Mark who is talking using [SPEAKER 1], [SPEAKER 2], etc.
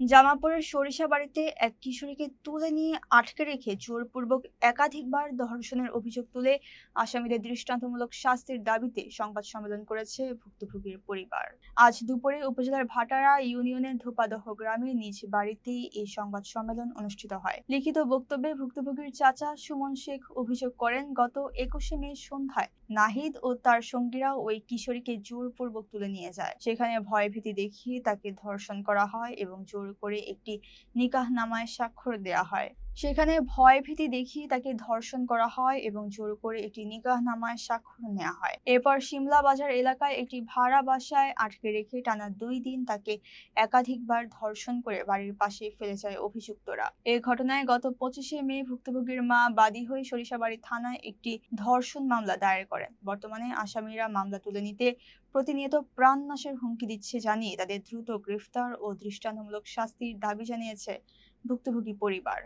[SPEAKER 1] জামালপুরের সরিষাবাড়ীতে এক কিশোরীকে তুলে নিয়ে আটকে রেখে জোরপূর্বক একাধিকবার ধর্ষণের অভিযোগ তুলে আসামিদের দৃষ্টান্তমূলক শাস্তির দাবিতে সংবাদ সম্মেলন করেছে ভুক্তভোগীর পরিবার। আজ দুপুরে উপজেলার ভাটারা ইউনিয়নের ধোপাদহ গ্রামে নিজ বাড়িতেই এই সংবাদ সম্মেলন অনুষ্ঠিত হয়। লিখিত বক্তব্যে ভুক্তভোগীর চাচা সুমন শেখ অভিযোগ করেন, গত 21শে মে সন্ধ্যায় নাহিদ ও তার সঙ্গীরা ওই কিশোরীকে জোরপূর্বক তুলে নিয়ে যায়। সেখানে ভয়ভীতি দেখিয়ে তাকে ধর্ষণ করা হয় এবং জোর করে একটি নিকাহনামায় স্বাক্ষর দেওয়া হয়। এরপর শিমলা বাজার এলাকায় একটি ভাড়া বাসায় আটকে রেখে টানা 2 দিন তাকে একাধিকবার ধর্ষণ করে বাড়ির পাশে ফেলে যায় অভিযুক্তরা। এই ঘটনায় গত 25শে মে ভুক্তভোগীর মা বাদী হয়ে সরিষাবাড়ী থানায় একটি ধর্ষণ মামলা দায়ের করেন। বর্তমানে আসামিরা মামলা তুলে নিতে প্রতিনিয়ত প্রাণনাশের হুমকি দিচ্ছে জানিয়ে তাদের দ্রুত গ্রেফতার ও দৃষ্টান্তমূলক শাস্তির দাবি জানিয়েছে ভুক্তভোগী পরিবার।